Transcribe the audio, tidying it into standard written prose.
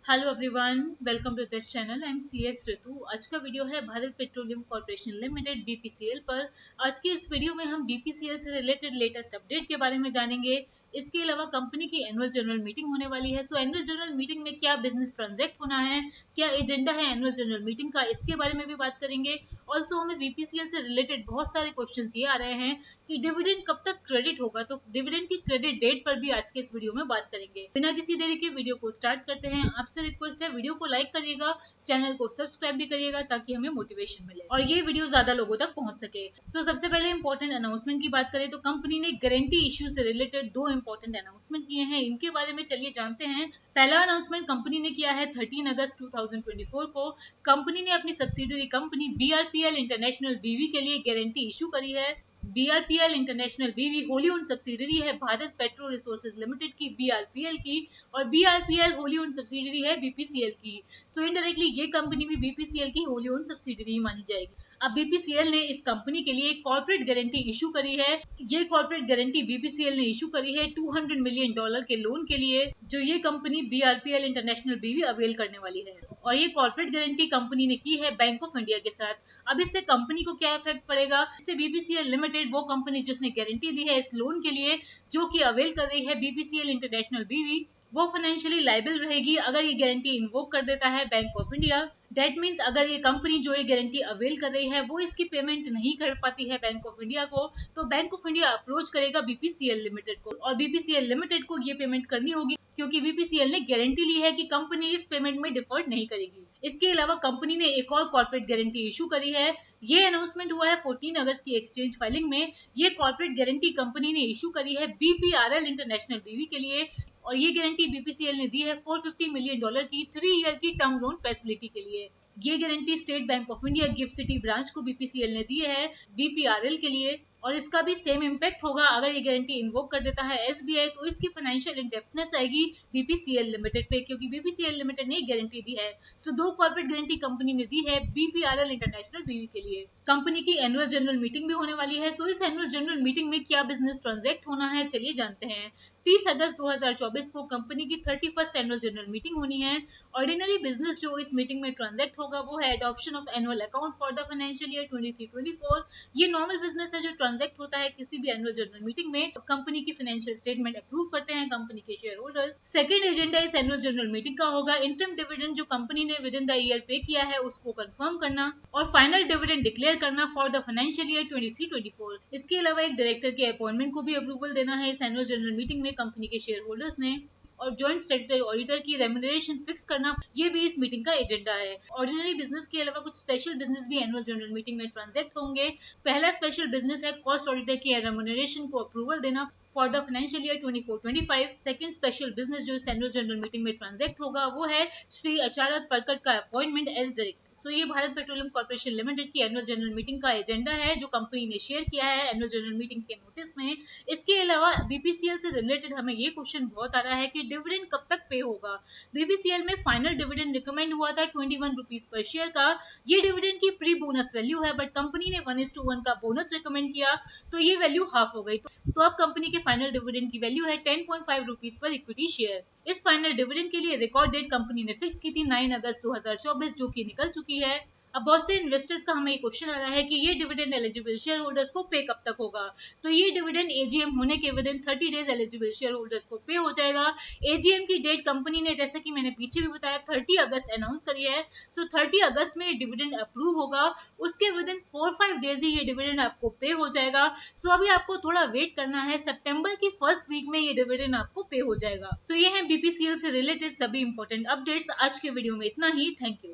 Hello everyone, welcome to this channel. I am CS Ritu. आज का video है Bharat petroleum corporation limited BPCL पर। आज के इस वीडियो में हम BPCL से रिलेटेड लेटेस्ट अपडेट के बारे में जानेंगे। इसके अलावा कंपनी की एनुअल जनरल मीटिंग होने वाली है। सो एनुअल जनरल मीटिंग में क्या बिजनेस ट्रांजैक्ट होना है, क्या एजेंडा है एनुअल जनरल मीटिंग का, इसके बारे में भी बात करेंगे। ऑल्सो हमें BPCL से रिलेटेड बहुत सारे क्वेश्चन ये आ रहे हैं कि डिविडेंड कब तक क्रेडिट होगा, तो डिविडेंड की क्रेडिट डेट पर भी आज के इस वीडियो में बात करेंगे। बिना किसी देरी के वीडियो को स्टार्ट करते हैं। आपसे रिक्वेस्ट है, वीडियो को लाइक करिएगा, चैनल को सब्सक्राइब भी करिएगा ताकि हमें मोटिवेशन मिले और ये वीडियो ज्यादा लोगों तक पहुंच सके। सबसे पहले इंपॉर्टेंट अनाउंसमेंट की बात करें तो कंपनी ने गारंटी इश्यू से रिलेटेड दो इंपॉर्टेंट अनाउंसमेंट किए हैं। इनके बारे में चलिए जानते हैं। पहला अनाउंसमेंट कंपनी ने किया है 13 अगस्त 2024 को। कंपनी ने अपनी subsidiary company BRPL international BV के लिए गारंटी इशू करी है। BRPL international BV Holi own subsidiary है भारत पेट्रो रिसोर्सेज लिमिटेड की, BRPL की, और BRPL होली ओन सब्सिडरी है BPCL की। इनडायरेक्टली ये कंपनी भी BPCL की होली ओन सब्सिडरी मानी जाएगी। अब BPCL ने इस कंपनी के लिए कॉर्पोरेट गारंटी इशू करी है। ये कॉर्पोरेट गारंटी BPCL ने इशू करी है $200 मिलियन के लोन के लिए, जो ये company BRPL international BV avail करने वाली है। और ये कॉर्पोरेट गारंटी कंपनी ने की है बैंक ऑफ इंडिया के साथ। अब इससे कंपनी को क्या इफेक्ट पड़ेगा? इससे BPCL लिमिटेड, वो कंपनी जिसने गारंटी दी है इस लोन के लिए, जो कि अवेल कर रही है BPCL इंटरनेशनल BV, वो फाइनेंशियली लाइबल रहेगी अगर ये गारंटी इन्वोक कर देता है bank of India. That means अगर ये कंपनी जो ये गारंटी अवेल कर रही है वो इसकी पेमेंट नहीं कर पाती है बैंक ऑफ इंडिया को, तो बैंक ऑफ इंडिया अप्रोच करेगा BPCL लिमिटेड को और BPCL लिमिटेड को ये पेमेंट करनी होगी क्योंकि BPCL ने गारंटी ली है कि कंपनी इस पेमेंट में डिफॉल्ट नहीं करेगी। इसके अलावा कंपनी ने एक और कॉर्पोरेट गारंटी इशू करी है। ये अनाउंसमेंट हुआ है 14 अगस्त की एक्सचेंज फाइलिंग में। ये कॉर्पोरेट गारंटी कंपनी ने इशू करी है BPRL इंटरनेशनल BV के लिए और ये गारंटी BPCL ने दी है $450 मिलियन की 3 ईयर की टर्म लोन फैसिलिटी के लिए। ये guarantee state bank of India gift city branch को BPCL ने दी है BPRL के लिए और इसका भी सेम इम्पैक्ट होगा। अगर ये गारंटी इन्वोक कर देता है SBI तो इसकी फाइनेंशियल इंडेप्टनेस आएगी BPCL लिमिटेड पे, क्योंकि BPCL लिमिटेड ने गारंटी दी है। दो कॉर्पोरेट गारंटी कंपनी ने दी है BPRL इंटरनेशनल BV के लिए। कंपनी की एनुअल जनरल मीटिंग भी होने वाली है। इस एनुअल जनरल मीटिंग में क्या बिजनेस ट्रांजैक्ट होना है, चलिए जानते हैं। 30 अगस्त 2024 को कंपनी की 31st एनुअल जनरल मीटिंग होनी है। ऑर्डिनरी बिजनेस जो इस मीटिंग में ट्रांजैक्ट होगा वो है adoption of annual account for the financial year 23-24। ये नॉर्मल बिजनेस है जो ट्रांजैक्ट होता है किसी भी एनुअल जनरल मीटिंग में। कंपनी की फाइनेंशियल स्टेटमेंट अप्रूव करते हैं कंपनी के शेयर होल्डर्स। सेकेंड एजेंडा इस एनुअल जनरल मीटिंग का होगा इंटरम डिविडेंड जो कंपनी ने विद इन द ईयर पे किया है उसको कंफर्म करना और फाइनल डिविडेंड डिक्लेयर करना फॉर द फाइनेंशियल ईयर 23-24। इसके अलावा एक डायरेक्टर के अपॉइंटमेंट को भी अप्रूवल देना है इस एनुअल जनरल मीटिंग में कंपनी के शेयर होल्डर्स ने, और जॉइंट स्टैट्यूटरी ऑडिटर की रेम्यूनरेशन फिक्स करना, ये भी इस मीटिंग का एजेंडा है। ऑर्डिनरी बिजनेस के अलावा कुछ स्पेशल बिजनेस भी एनुअल जनरल मीटिंग में ट्रांजैक्ट होंगे। पहला स्पेशल बिजनेस है कॉस्ट ऑडिटर की रेम्यूनरेशन को अप्रूवल देना for the financial year 24-25। Second special business जो इस एनुअल जनरल मीटिंग में ट्रांजैक्ट होगा वो है श्री अचारत परकट का अपॉइंटमेंट एज डायरेक्टर। ये भारत पेट्रोलियम कॉर्पोरेशन लिमिटेड की एनुअल जनरल मीटिंग का एजेंडा है जो कंपनी ने शेयर किया है एनुअल जनरल मीटिंग के नोटिस में। इसके अलावा BPCL से रिलेटेड हमें ये क्वेश्चन बहुत आ रहा है कि डिविडेंड कब तक पे होगा। BPCL में फाइनल डिविडेंड रिकमेंड हुआ था 21 रुपीज पर शेयर का। ये डिविडेंड की प्री बोनस वैल्यू है, बट कंपनी ने 1:1 का बोनस रिकमेंड किया तो ये वैल्यू हाफ हो गई। तो अब कंपनी के फाइनल डिविडेंड की वैल्यू है 10.5 रुपीज पर इक्विटी शेयर। इस फाइनल डिविडेंड के लिए रिकॉर्ड डेट कंपनी ने फिक्स की थी 9 अगस्त 2024 जो कि निकल चुकी है। अब बहुत से इन्वेस्टर्स का हमें क्वेश्चन आ रहा है कि ये डिविडेंड एलिजिबल शेयर होल्डर्स को पे कब तक होगा। तो ये डिविडेंड AGM होने के with in 30 days eligible share holders को पे हो जाएगा। AGM की डेट कंपनी ने, जैसे कि मैंने पीछे भी बताया, 30 अगस्त अनाउंस करी है। 30 अगस्त में डिविडेंड अप्रूव होगा, उसके विद इन 4-5 डेज ही ये डिविडेंड आपको पे हो जाएगा। अभी आपको थोड़ा वेट करना है, सितंबर की फर्स्ट वीक में ये डिविडेंड आपको पे हो जाएगा। ये है BPCL से रिलेटेड सभी इंपॉर्टेंट अपडेट्स। आज के वीडियो में इतना ही। Thank you.